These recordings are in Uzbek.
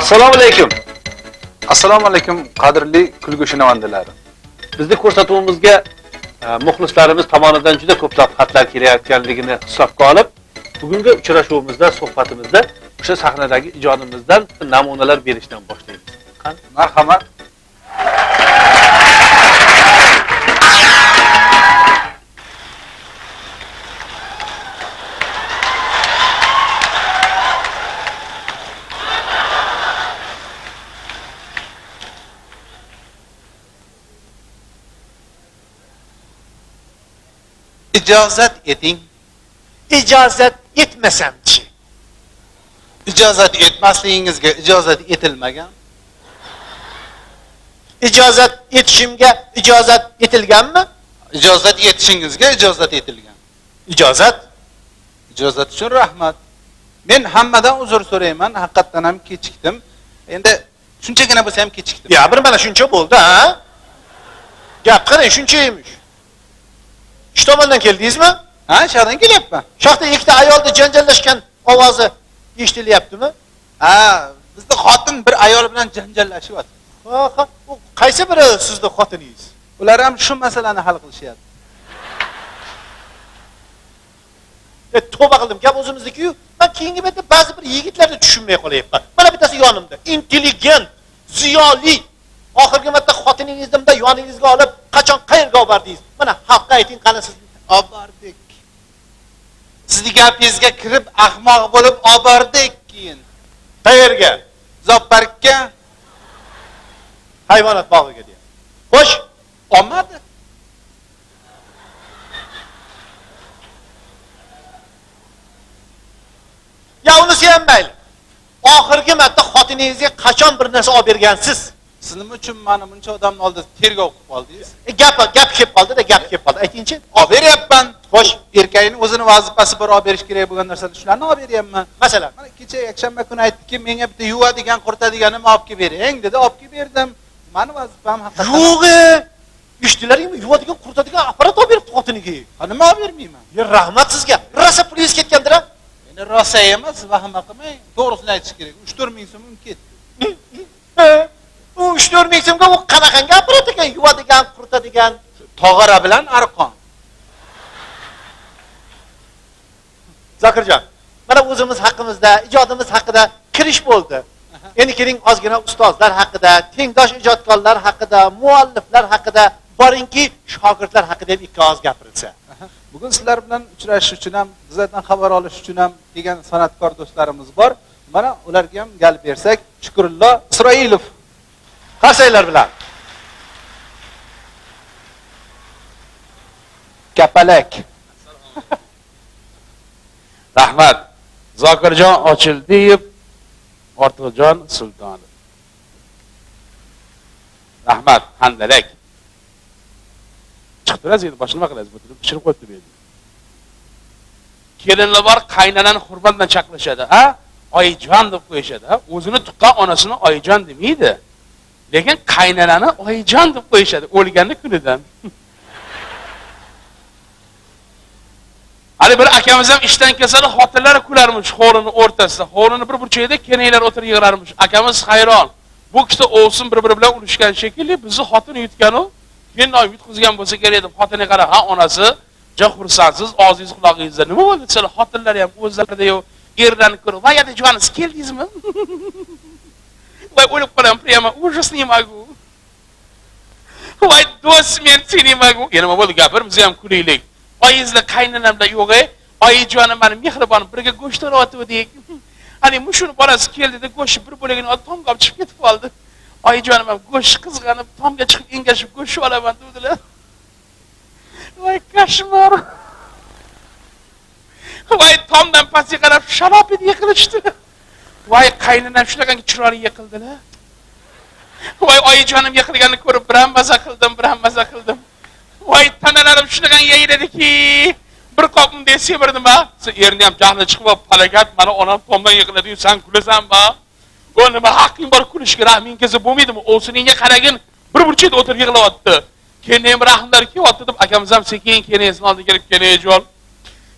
Assalomu alaykum. Assalomu alaykum qadrli kulguchi namandilar. Bizning ko'rsatuvimizga muxlislarimiz tomonidan juda ko'plab xatlar kelayotganligini hisobga olib, bugungi uchrashuvimizda, suhbatimizda o'sha sahnadagi ijodimizdan namunalar berishdan boshlaymiz. Marhamat. İcazet edin. İcazet etmesemchi. İcazet etmasligingizga icazet etilmagan. İcazet etishimga icazet etilganmi? İcazet etishingizga icazet etilgan. İcazet? İcazet uchun rahmat. Men hammadan uzr so'rayman, haqiqatan ham kechikdim. Endi shunchagina bo'lsa ham kechikdim. Ya bir mana shuncha bo'ldi, ha? Gap qarang, shuncha emish. Shu tomondan keldingizmi? Ha, shoxdan kelyapman. Shoxda ikkita ayolni janjallashgan ovozi eshitilyaptimi? Ha, bizda xotin bir ayol bilan janjallashyapti. Ha, u qaysi biri sizning xotiningiz? Ular ham shu masalani hal qilishyapti. Tavba qildim, gap o'zimizniki-yu. Men keyingi betda ba'zi bir yigitlarni tushunmay qolyapman. Mana bittasi yonimda, intelligent, ziyoli. Oxirgi marta xotiningizda yoningizga olib, qachon qayerga olib bordingiz? Mana xalqqa ayting, qani siz Olib bordik. Sizning gapingizga kirib ahmoq bo'lib olib bordik keyin. qayerga? Zooparkka Hayvonot bog'iga deydi. Xo'sh, olmadi. ya unisi ham mayli. Oxirgi marta xotiningizga qachon bir narsa olib bergansiz? Siz nima uchun meni buncha odamning oldida tergov qilib qoldingiz? Gap kelib qoldi-da, gap kelib qoldi. Aytingchi. Olib beryapman. Xo'sh, Erkakning o'zini vazifasi bir olib berish kerak bo'lgan narsani shularni olib beryapman. masalan, Mana kecha yakshanba kuni aytdiki, menga bitta yuvadigan, quritadigani olib kelib bering dedi, olib kelib berdim. Meni vazifam haqiqatan. yo'g'i. Eshitilaringmi? Yuvadigan, quritadigan apparat olib beribdi xotiniga. Ha, nima olib bermayman? Ya rahmat sizga. Rosa pulingiz ketgandir-a? Endi rosa emas, vahim qilmang. To'g'risini aytish kerak. 3-4 ming so'm ketdi. U 3-4 ming so'mga u qanaqangi apparat ekan? Yuvadigan, quritadigan. Tog'ara bilan arqon. Zokirjon, mana o'zimiz haqimizda, ijodimiz haqida kirish bo'ldi. Endi keling ozgina ustozlar haqida, tengdosh ijodkorlar haqida, mualliflar haqida, boringki shogirdlar haqida ham ikki oz gapirilsa. Bugun sizlar bilan uchrashish uchun ham, bizlardan xabar olish uchun ham kelgan san'atkor do'stlarimiz bor. Mana ularga ham galb bersak, Shukrullo Isroilov. Qarsanglar bilan. Kapalak. Rahmat. Zokirjon Ochildiyev, Ortiqjon Sultonov. Rahmat, handalak. Chiqtirasiz endi, boshqa nima qilasiz? Butunib pishirib qo'yibdi bu yerda. Kelinlar bor, qaynanani hurmat bilan chaqirishadi, ha? Oyijon deb qo'yishadi, ha? O'zini tuqqan onasini oyijon demaydi. Lekin qaynanani oyijon deb qo'yishadi o'lgani kunidan. Hali bir akamiz ham ishdan kelsa, xotinlari kularmish hovlining o'rtasida. Hovlining bir burchagida kenaylar o'tirib yig'larmish. Akamiz hayron. Bu ikkita o'vsin bir-biri bilan urushgan shekilli, bizni xotin yutgan-u, keyin yutqizgan bo'lsa kerak deb xotiniga qara, ha onasi, "Ja xursandsiz, og'zingiz quloqingizda nima bo'ldi?" desa, xotinlari ham o'zlarida-yu erlarni ko'rib, "Voy, edi joniz, keldingizmi?" Voy, o'lib qolam, prima, ужасный могу. Voy, do'st, men seni могу. Yana nima bo'ldi? Gapirmiz ham kulaylik. Oyingizlar qaynanam bilan yo'g'e, oyijonim meni mehribon birga go'sht o'rayotgandik. Hani mushuni bolasi keldi-da, go'sht bir bo'lagini olib tomga olib chiqib ketib qoldi. Oyijonim ham go'sht qizg'anib, tomga chiqib engashib go'sht olaman dedilar. Voy, koshmar. Voy, tomdan pastga qarab shalob edi yiqilishdi. Voy, qaynanam shunaqangi chiroyli yiqildilar. Voy, oyijonim yiqilganini ko'rib, biram maza qildim. Voy, tanalarim shunaqa yeyladiki, bir qop bunday semirdim-a. Sen erni ham jahli chiqib, falokat, mana onam tomdan yiqiladi, sen kulasan-ba? O nima haqqing bor kulishga, rahming kelsa bo'lmaydimi? O'siningga qaragin, bir burchakda o'tirib yig'layapti. Keyin ham rahmlar kelyapti deb akamiz ham sekin kenayning oldiga kelib, "Kenayjon,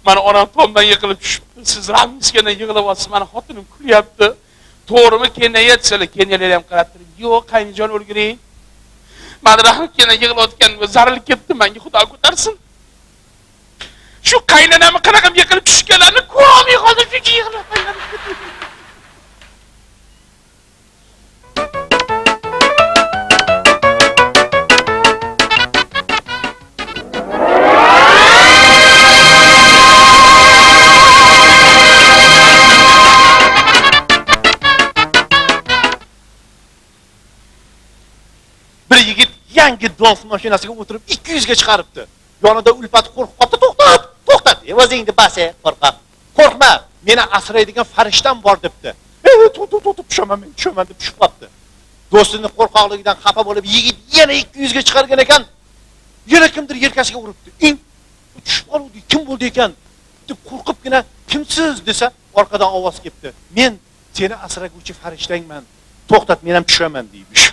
mana onam tomdan yiqilib tushibdi. Siz rahmingiz kelgan yig'layapsiz, mana xotinim kulyapti. to'g'rimi Kenyaga yetsalar, Kenyalar ham qarab turib, "Yo'q, qaynijon o'lgiring. Meni rahim Kenyaga yig'layotgan zarilib ketdi, menga Xudo ko'tarsin." Shu qaynanamni qanaqam yiqilib tushganlarni ko'rolmay qoldim, shuncha yig'lab qaylanib ketdi. Bir yigit yangi dons mashinasiga o'tirib 200 ga chiqaribdi. Yonida Ulfat qo'rqib qoldi, to'xtat. Evazingni bas, qo'rqaq. Qo'rqma, meni asraydigan farishtam bor debdi. Tushaman deb tushib qolibdi. Do'stining qo'rqoqligidan xafa bo'lib, yigit yana 200 ga chiqargan ekan. Yana kimdir yelkasiga uribdi. Tushib qoldi, kim bo'ldi ekan? deb qo'rqibgina, "Kimsiz?" desa, orqadan ovoz kelibdi. "Men seni asraguvchi farishtangman. To'xtat, men ham tushaman" deymish.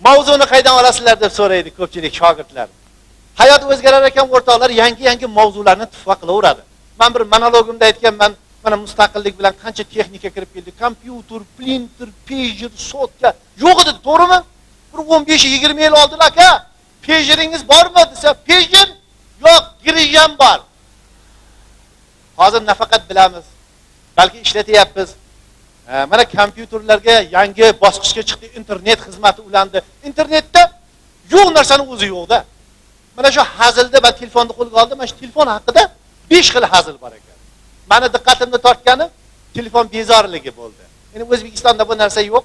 Mavzuni qaydan olasizlar deb so'raydi ko'pchilik shogirdlar. Hayot o'zgarar ekan, o'rtoqlar yangi mavzularni tuhfa qilaveradi. Men bir monologimda aytganman, mana mustaqillik bilan qancha texnika kirib keldi. Kompyuter, printer, pager, sotka yo'q edi, to'g'rimi? Bir 15-20 yil oldin aka, pageringiz bormi desa, pager yo'q, girisham bor. Hozir nafaqat bilamiz, balki ishlatyapmiz. Mana kompyuterlarga yangi bosqichga chiqdi, internet xizmati ulandi. Internetda yo'q narsani o'zi yo'qda. Mana shu hazilda va telefonni qo'lga oldim. Mana shu telefon haqida 5 xil hazil bor ekan. Meni diqqatimni tortgani telefon bezorligi bo'ldi. Endi O'zbekistonda bu narsa yo'q.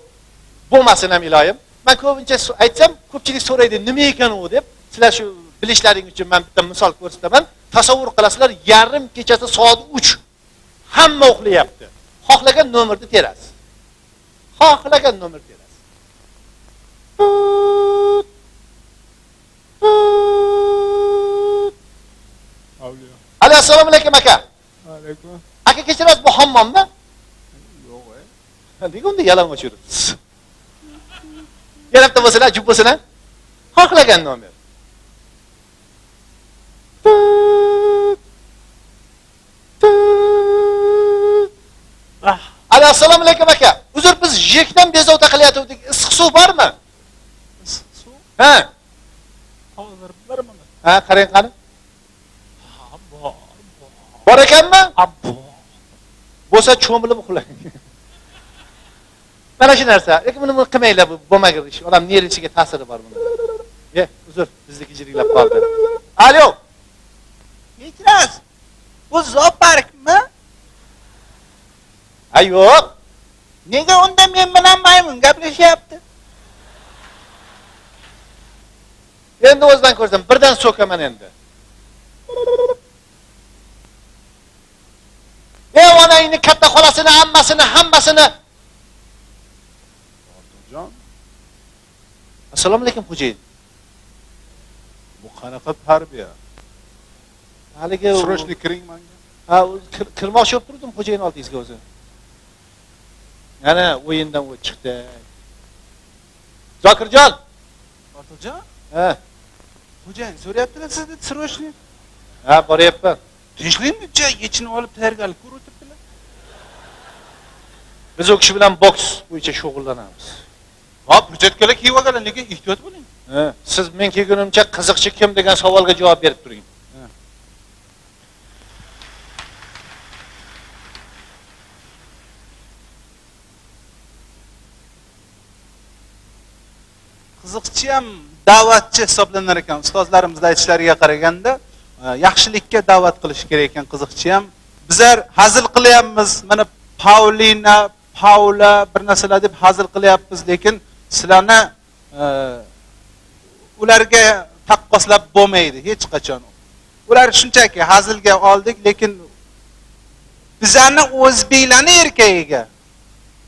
Bo'lmasin ham iloyim. Men ko'pincha aytsam, ko'pchilik so'raydi, nima ekan u deb. Sizlar shu bilishlaring uchun men bitta misol ko'rsataman. Tasavvur qilasizlar, yarim kechasi soat 3 hamma uxlayapti. Xohlagan nomerni terasiz. Xohlagan nomer terasiz. Assalomu alaykum aka. Alaykum. Aka kechirasiz, bu hammommi? Yo'q. Nega unda yalang'och yuribsiz? Yarabda bo'lsalar, jub bo'lsalar. Xohlagan nomer. Assalomu alaykum aka. Uzr, biz jekdan bezovta qilyaptik. Issiq suv bormi? Issiq suv? Ha. Hozir bilaman. Ha, qarang qani. Bor. Bor ekanmi? Abbo. Bo'lsa cho'milib uxlang. Mana shu narsa. Lekin buni qilmanglar, bu bo'lmagan ish. Odam nervisiga ta'siri bor buni. Uzr, bizniki jiriglab qoldi. Alo. Kechirasiz. Bu zooparkmi? Ha, yo'q. Nega unda men bilan maymun gaplashyapti? Endi o'zidan ko'rsam, birdan so'kaman endi. Onangni katta xolasini, ammasini, hammasini. Otajon, Assalomu alaykum xo'jayin. bu qanaqa tarbiya? Haligi Srochni kiring menga. ha, kirmoqchi bo'lib turdim xo'jayin oldingizga o'zi. Yana o'yindan o'tib chiqdi. Zokirjon. Otajon, Ha, xo'jayin so'rayaptilar sizda srochni. ha, boryapman. Tinchlikmi? Yechinib olib tayyorgarlik ko'rib o'tiribdilar. Biz u kishi bilan boks bo'yicha shug'ullanamiz. Hop, hujjatkalar kiyib olganlar, lekin ehtiyot bo'ling. Ha, siz men kelgunimcha qiziqchi kim degan savolga javob berib turing. Qiziqchi ham da'vatchi hisoblanar ekan. Ustozlarimiz aytishlariga qaraganda, yaxshilikka da'vat qilish kerak ekan qiziqchi ham. Bizlar hazil qilyapmiz. Mana Paula bir narsalar deb hazil qilyapmiz, lekin sizlarni ularga taqqoslab bo'lmaydi hech qachon. Ular shunchaki hazilga oldik, lekin bizlarni o'zbeklarni erkagiga,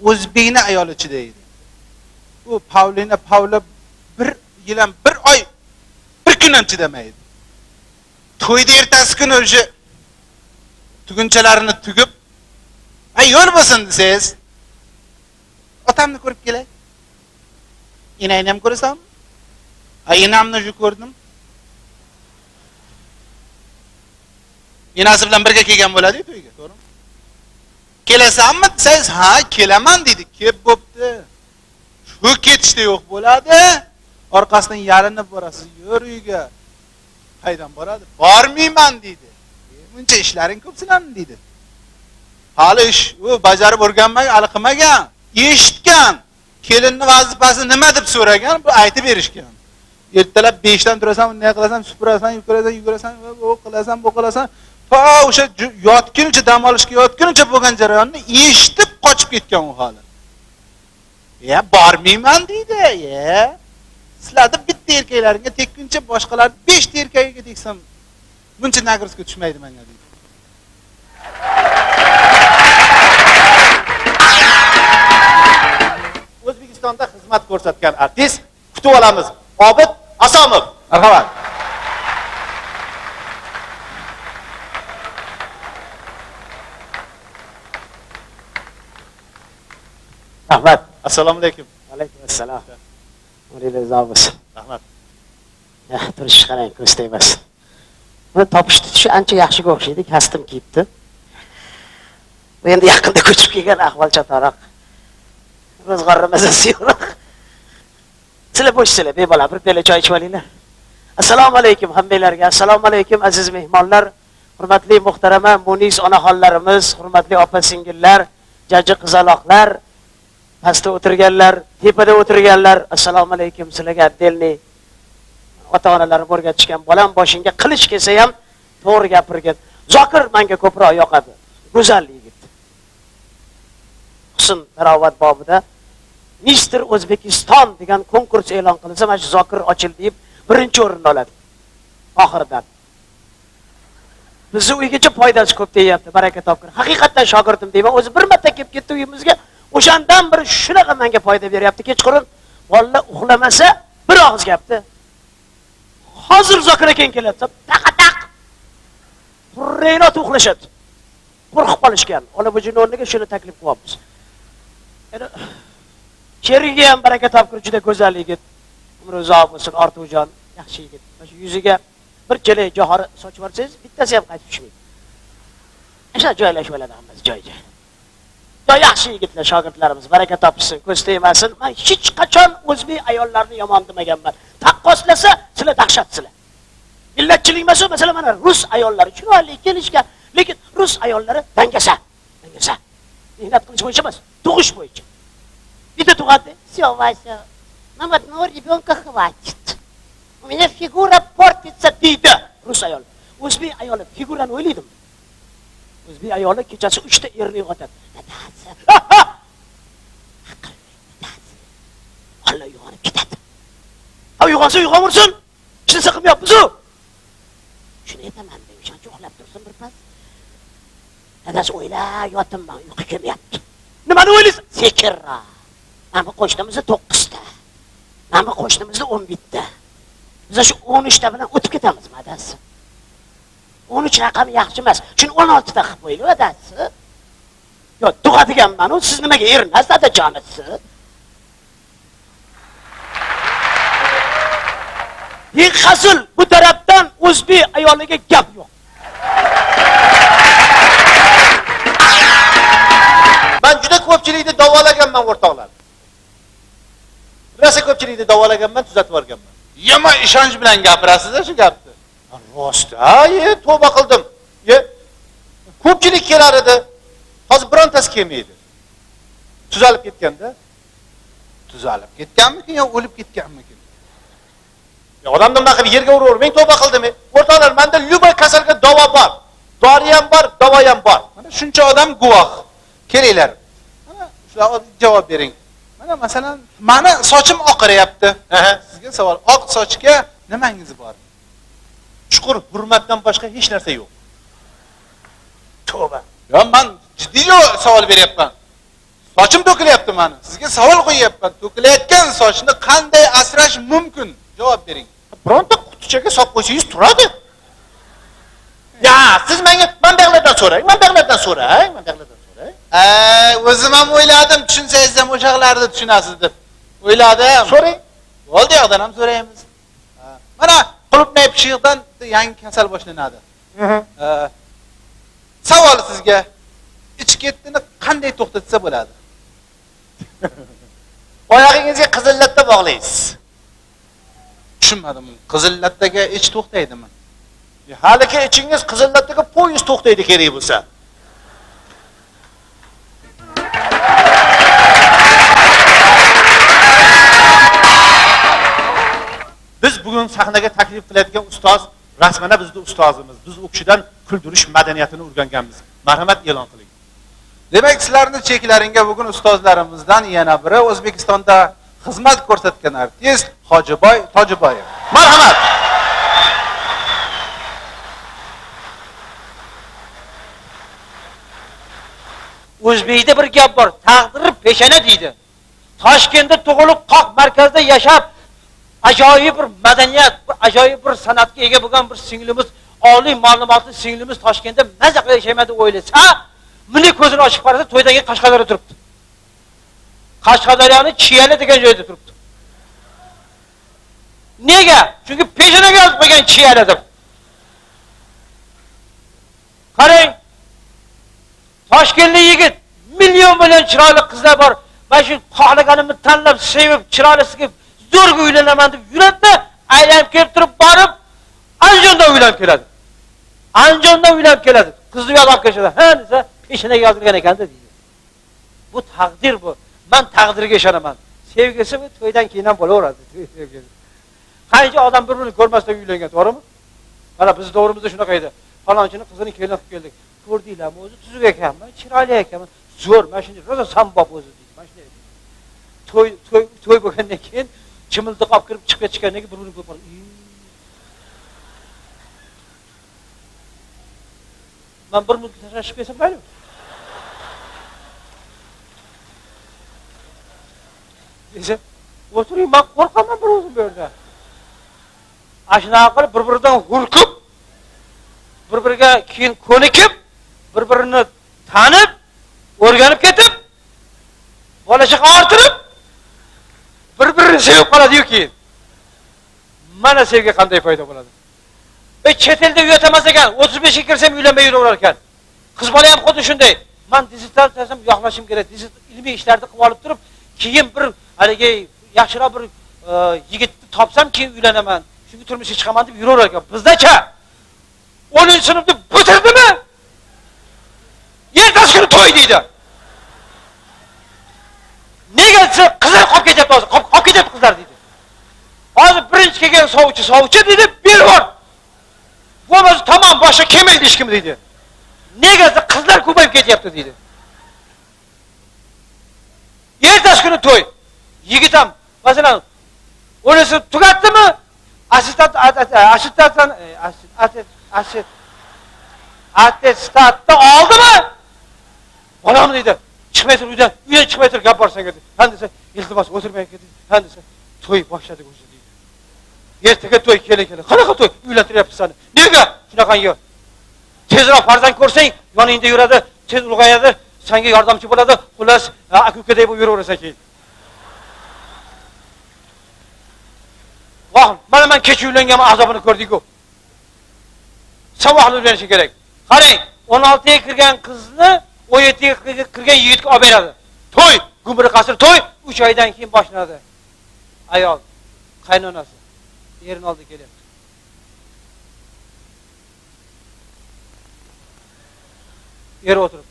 o'zbekni ayoli chidaydi. Bu Paula bir yil ham, bir oy, bir kun ham chidamaydi. To'yda ertasi kuni o'sha tugunchalarini tugib, "Ay, yo'l bo'lsin" desangiz, otamni ko'rib kelay. Enayni ham ko'rsam? Ay, enamni shu ko'rdim. Enasi bilan birga kelgan bo'ladi to'yga, to'g'rimi? kelasanmi desangiz, ha, kelaman deydi. Kelib bo'pti. Shu ketishda yo'q bo'ladi. Orqasidan yalinib borasiz. Yur uyga. Qaydan boradi? Bormayman deydi. Buncha ishlaring ko'p sizlarning deydi. Hali ish u bajarib o'rganmagan, hali qilmagan. Eshitgan. Kelinning vazifasi nima deb so'ragan, bu aytib berishgan. Ertalab 5 dan turasan, bunday qilasan, supurasan, yugurasan, u qilasan, bu qilasan. Fa o'sha yotguncha, dam olishga yotguncha bo'lgan jarayonni eshitib qochib ketgan u hali. Ya bormayman deydi. Ya. Sizlarda bitta erkaklaringga tekkuncha boshqalar 5 ta erkagiga teksam, buncha nagrizga tushmaydi menga deydi. O'zbekistonda xizmat ko'rsatgan artist kutib olamiz. Obid Asomov. Marhamat. Rahmat. Assalomu alaykum. Alaykum assalom. O'ringiz sog' bo'lsin. Rahmat. Ya, turish qarang, ko'z tegmasin. Buni topish tutishi ancha yaxshiga o'xshaydi, kastim kiyibdi. Bu endi yaqinda ko'chib kelgan ahvol chatoqroq. Ro'zg'orimiz yo'q. Sizlar bo'shsizlar, bemalol bir piyola choy ichib olinglar. Assalomu alaykum hammanglarga. Assalomu alaykum aziz mehmonlar, hurmatli muhtarama Munis onaxonlarimiz, hurmatli opa-singillar, jajji qizaloqlar, pastda o'tirganlar, tepada o'tirganlar. Assalomu alaykum sizlarga atdelni ota-onalarim o'rgatishgan bolam boshingga qilich kelsa ham to'g'ri gapirgan. Zokir menga ko'proq yoqadi. Go'zal yigit. Husn tarovvat bobida Mister O'zbekiston degan konkurs e'lon qilinsa, mana shu Zokir ochildi deb birinchi o'rinni oladi. Oxirida. Bizni uygacha foydasi ko'p deyapti, baraka topgir. Haqiqatan shogirdim deyman, o'zi bir marta kelib ketdi uyimizga. O'shandan beri shunaqa menga foyda beryapti. Kechqurun bolalar uxlamasa, bir og'iz gapdi. Hozir Zokir aka keladi, taq-taq. Reynot uxlashadi. Qo'rqib qolishgan. Ola bujini o'rniga shuni taklif qilyapmiz. Endi Sheriga ham baraka topgir, juda go'zal yigit. Umri uzoq bo'lsin, Ortujon, yaxshi yigit. Shu yuziga bir chelak johori sochib olsangiz, bittasi ham qaytib tushmaydi. O'sha joylashib oladi hammasi joy-joy. Yaxshi yigitlar, shogirdlarimiz, baraka topsin, ko'z tegmasin. Men hech qachon o'zbek ayollarni yomon demaganman. Taqqoslasa, sizlar dahshatsizlar. Millatchilik emas, masalan, mana rus ayollari chiroyli kelishgan, lekin rus ayollari dangasa. Mehnat qilish bo'yicha emas, tug'ish bo'yicha. Bitta tug'adi. Все, Вася, нам одного ребенка хватит. У меня фигура портится. Deydi rus ayol. O'zbek ayoli figurani o'ylaydim. O'zbek ayoli kechasi 3 ta erni yo'qotadi. Allah uyg'onib ketadi. Ha uyg'onsa uyg'onursin. Hech narsa qilmayapmiz-ku. Shuni aytaman, men shuncha uxlab tursin bir pas. Dadasi o'ylab yotimman, uyqu kelmayapti. Nimani o'ylaysiz? Sekinra. Mana qo'shnimizda 9 ta. Mana qo'shnimizda 11 ta. Biz shu 13 ta bilan o'tib ketamiz, madasi. 13 raqami yaxshi emas. Shuni 16 ta qilib qo'ying, dadasi. Yo, tug'adiganman-ku, siz nimaga erinasiz, dadajonisiz? Hazil bu tarafdan o'zbek ayoliga gap yo'q. Men juda ko'pchilikni davolaganman o'rtoqlar. Rosa ko'pchilikni davolaganman, tuzatib o'rganman. Yama ishonch bilan gapirasiz-da shu gapni. Rost, tavba qildim. Ko'pchilik kelar edi. Hozir birontasi kelmaydi. Tuzalib ketganda. Tuzalib ketganmikin yo o'lib ketganmikin? Odamni nima qilib yerga uraver, men tavba qildim. O'rtoqlar, menda любой kasalga davo bor. Dori ham bor, davo ham bor. Mana shuncha odam guvoh. Kelinglar. Mana shular javob bering. Mana masalan, meni sochim oqaryapti. Sizga savol, oq sochga nimangiz bor? Chuqur hurmatdan boshqa hech narsa yo'q. Tavba. Yo, men jiddiy savol beryapman. Sochim to'kilyapti meni. Sizga savol qo'yapman. To'kilayotgan sochni qanday asrash mumkin? Javob bering. Bironta qutichaga solib qo'ysangiz turadi. Ya, siz menga manbalardan so'rang, manbalardan so'rang. O'zim ham o'yladim, tushunsangiz ham o'shaqlarni tushunasiz deb. O'yladim. So'rang. Bo'ldi, yoqdan ham so'raymiz. Mana qulupnay pishiqdan yangi kasal boshlanadi. Savol sizga. Ich ketdini qanday to'xtatsa bo'ladi? Oyog'ingizga qizillatda bog'laysiz. Tushunmadim. Qizillatdagi ich to'xtaydimi? Haliki ichingiz qizillatdagi poyezd to'xtaydi kerak bo'lsa. Biz bugun sahnaga taklif qiladigan ustoz rasmana bizning ustozimiz. Biz u kishidan kuldirish madaniyatini o'rganganmiz. Marhamat e'lon qiling. Demak, sizlarning cheklaringga bugun ustozlarimizdan yana biri O'zbekistonda xizmat ko'rsatgan artist Hojiboy Tojiboyev. Marhamat. O'zbekda bir gap bor, taqdiri peshana deydi. Toshkentda tug'ilib, qoq markazda yashab, ajoyib bir madaniyat, ajoyib bir san'atga ega bo'lgan bir singlimiz, oliy ma'lumotli singlimiz Toshkentda maza qilib yashamaydi o'ylasa, milliy ko'zini ochib qarasa, to'ydagi Qashqadaryo turibdi. Qashqadaryoning Chiyali degan joyda turibdi. Nega? Chunki peshanaga yozib qo'ygan Chiyali deb. Qarang, Toshkentlik yigit, million bilan chiroyli qizlar bor. Mana shu xohlaganimni tanlab, sevib, chiroyli sigib, zo'rga uylanaman deb yuradi, aylanib kelib turib borib, Andijonda uylanib keladi. Andijonda uylanib keladi. Qizni yozib kelishadi. Ha desa, peshanaga yozilgan ekan deydi. Bu taqdir bu. Men taqdirga ishonaman. Sevgisi bu to'ydan keyin ham bo'laveradi. Qancha odam bir-birini ko'rmasdan uylangan, to'g'rimi? Mana biz davrimizda shunaqa edi. Falonchini qizini kelin qilib keldik. Ko'rdinglarmi, o'zi tuzuk ekanmi, chiroyli ekanmi, zo'r, mana shunday rosa sambob o'zi deydi. Mana shunday. To'y bo'lgandan keyin chimildiq olib kirib chiqib ketgandan keyin bir-birini ko'rib qoldi. Men bir minut tashlashib kelsam maylimi? Desa, o'tiring, men qo'rqaman bir o'zim bu yerda. Ashnaqa qilib bir-biridan hurkib, bir-biriga keyin ko'nikib, bir-birini tanib, o'rganib ketib, bola-chaqa orttirib, bir-birini sevib qoladi-yu keyin. Mana sevgi qanday paydo bo'ladi? Chet elda uyatamas ekan, 35 ga kirsam uylanmay yuraverar ekan. Qiz bola ham xuddi shunday. Men dissertatsiyam yoqlashim kerak, ilmiy ishlarni qilib olib turib, keyin bir haligi yaxshiroq bir yigitni topsam keyin uylanaman. Chunki turmushga chiqaman deb yuraverar ekan. Bizdacha 10-sinfni bitirdimi? Ertasi kuni to'y deydi. Nega qizlar qolib ketyapti hozir? Qolib ketyapti qizlar deydi. Hozir birinchi kelgan sovchi deydi, berib bor. Bo'lmasa tamom boshqa kelmaydi hech kim deydi. Nega qizlar ko'payib ketyapti deydi. Ertasi kuni to'y. Yigit ham masalan o'lisi tugatdimi? Attestatni oldimi? Bolam deydi. Chiqmay tur uydan chiqmay tur gap bor senga deydi. Han desa, iltimos o'tirmay ket deydi. Han desa, to'y boshladik o'zi deydi. Ertaga to'y keling. Qanaqa to'y? Uylantiryapti seni. Nega? Shunaqangi yo'q. Tezroq farzand ko'rsang, yoningda yuradi, tez ulg'ayadi, senga yordamchi bo'ladi. Xullas, aka-ukaday bo'lib yuraverasan keyin. Vah, mana men kech uylanganman, azobini ko'rdik-ku. Saboqli uylanishi kerak. Qarang, 16 ga kirgan qizni 17 ga kirgan yigitga olib beradi. To'y, gumri qasr to'y 3 oydan keyin boshlanadi. Ayol, qaynonasi erin oldi kelyapti. Er o'tiribdi.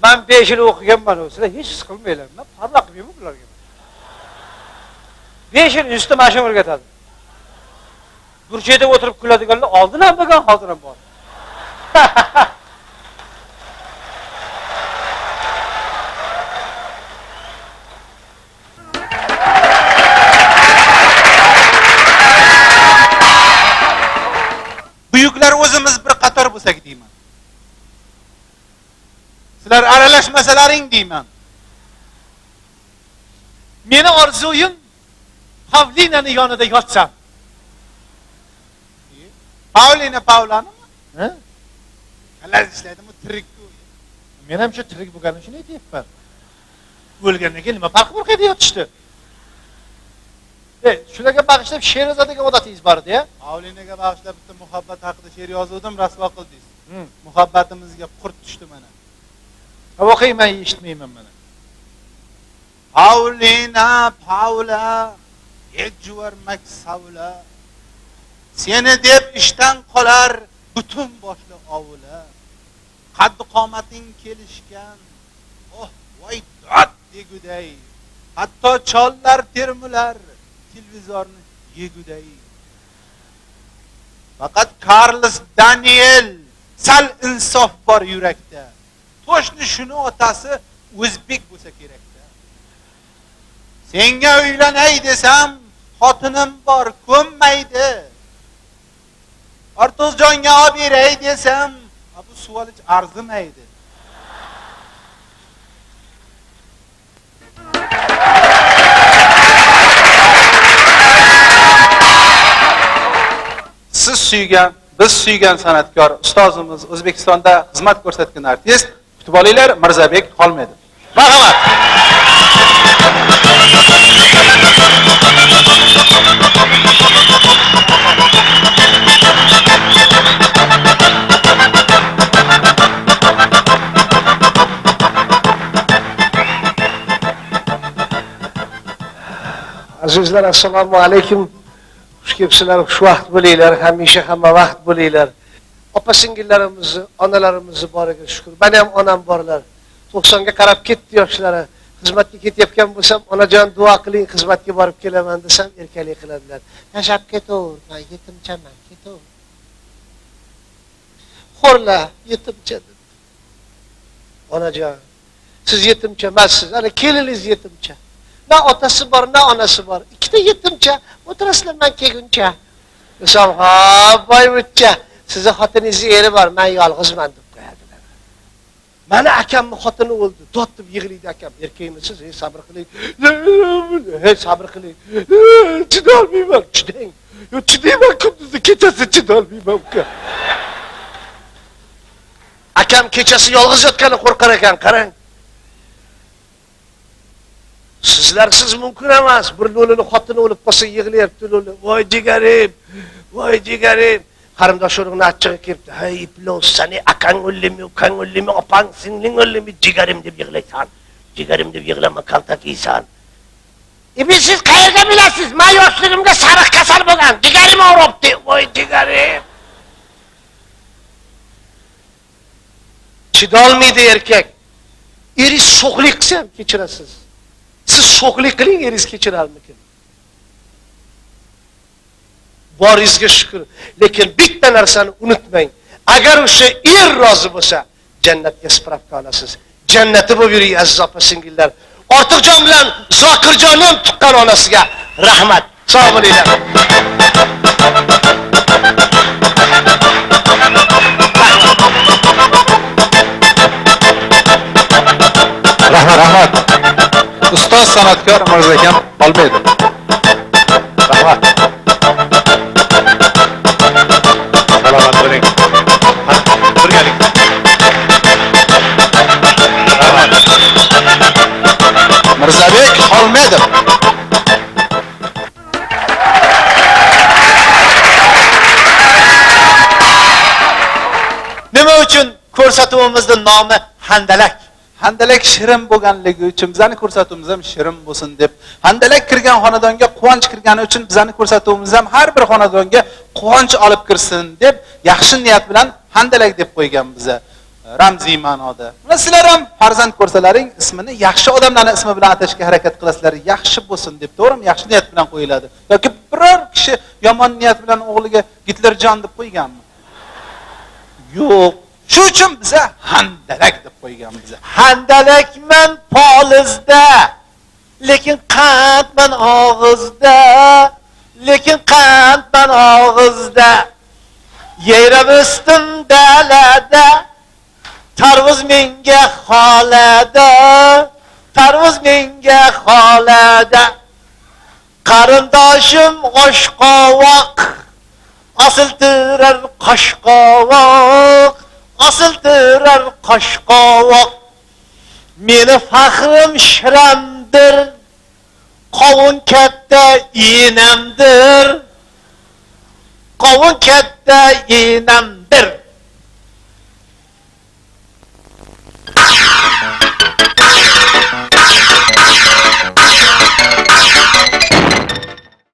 Ben 5 yil o'qiganman, sizlar hech his qilmaylar. Men parla qilmayman bularga. 5 yil üstü mashina o'rgatadi. Burchada o'tirib kuladiganlar oldin ham bo'lgan, hozir ham bor. Buyuklar o'zimiz bir qator bo'lsak deyman. Sizlar aralashmasalaring deyman. Meni orzuyim Pavlinani yonida yotsam. Paulina Paulani Ha? Kallar ishlaydimi tirikku. Men ham shu tirik bo'lganim shuni aytyapman. O'lgandan keyin nima farqi bor qayda yotishdi? Shularga bag'ishlab she'r yozadigan odatingiz bor edi-ya? Avlinaga bag'ishlab bitta muhabbat haqida she'r yozuvdim, rasvo qildingiz. Muhabbatimizga qurt tushdi mana. Voqea men eshitmayman mana. Paulina, Paula, ejjuvar maksavla. Seni deb ishdan qolar butun boshli ovula. Qaddi qomating kelishgan. Oh, voy dod deguday. Hatto chollar termular televizorni yeguday. Faqat Carlos Daniel sal insof bor yurakda. To'shni shuni otasi o'zbek bo'lsa kerakda. Senga uylanay desam, xotinim bor ko'nmaydi. Ortiqjonga olib beray desam, bu savol hech arzimaydi. Siz suygan, biz suygan san'atkor, ustozimiz O'zbekistonda xizmat ko'rsatgan artist, kutib olinglar, Mirzabek Xolmedov. Marhamat. Azizlar, assalomu alaykum. Xush kelibsizlar, xushvaqt bo'linglar, hamisha hamma vaqt bo'linglar. Opa-singillarimizni, onalarimizni boriga shukr. Meni ham onam borlar. 90 ga qarab ketdi yoshlari. Xizmatga ketayotgan bo'lsam, onajon duo qiling, xizmatga borib kelaman desam, erkalik qiladilar. Yashab ketaver, men yetimchaman, ketaver. Xo'rla, yetimcha dedi. Onajon, siz yetimcha emassiz, ana keliningiz yetimcha. Na otasi bor, na onasi bor. Ikkita yetimcha, o'tirasizlar men kelguncha. Desam, ha, boyvuchcha, sizni xotiningizning eri bor, men yolg'izman deb qo'yadilar. Mana akamning xotini o'ldi, dod deb yig'laydi akam. Erkakmisiz? Sabr qiling. Sabr qiling. Chidolmayman, chidang. Yo, chidayman, kunduzi kechasi chidolmayman uka. Akam kechasi yolg'iz yotgani qo'rqar ekan, qarang. Sizlarsiz mumkin emas. Bir lo'lini xotini o'lib qolsa yig'layapti lo'li. Voy jigarim, voy jigarim. Qarindoshlarning achchig'i kelibdi. Hay iplov, seni akang o'limi, ukang o'limi, opang, singling o'limi, jigarim deb yig'laysan. Jigarim deb yig'lama, kaltak yeysan. Siz qayerda bilasiz? Men yoshligimda sariq kasal bo'lgan. Jigarim og'ribdi. Voy jigarim. Chidolmaydi erkak. Eringiz sho'xlik qilsa ham kechirasiz. Siz sho'xlik qiling, eringiz kechirarmikin? Boringizga shukr. Lekin bitta narsani unutmang. Agar o'sha er rozi bo'lsa, jannatga spravka olasiz. Jannati bo'lib yuring aziz opa-singillar. Ortiqjon bilan Zokirjonni ham tuqqan onasiga rahmat. Sog' bo'linglar. Rahmat. Ustoz san'atkor Mirzakam Xolmedov. Rahmat. Salomat bo'ling. Birgalik. Rahmat. Mirzabek Xolmedov. Nima uchun ko'rsatuvimizning nomi Handalak? Handalak shirin bo'lganligi uchun bizani ko'rsatuvimiz ham shirin bo'lsin deb. Handalak kirgan xonadonga quvonch kirgani uchun bizani ko'rsatuvimiz ham har bir xonadonga quvonch olib kirsin deb yaxshi niyat bilan Handalak deb qo'ygan biza. Ramziy ma'noda. Mana sizlar ham farzand ko'rsalaring ismini yaxshi odamlarning ismi bilan atashga harakat qilasizlar, yaxshi bo'lsin deb, to'g'rimi? Yaxshi niyat bilan qo'yiladi. Yoki biror kishi yomon niyat bilan o'g'liga Gitlerjon deb qo'yganmi? Yo'q. Shu uchun biza Handalak deb qo'ygan biza. Handalakman polizda, lekin qandman og'izda, lekin qandman og'izda. Yayrab o'stim dalada, tarvuz menga xolada, tarvuz menga xolada. Qarindoshim oshqovoq, asıldırar qaşqavoq, asıldırar qaşqavoq. Meni faxrim shiramdir, qovun katta enamdir, qovun katta enamdir.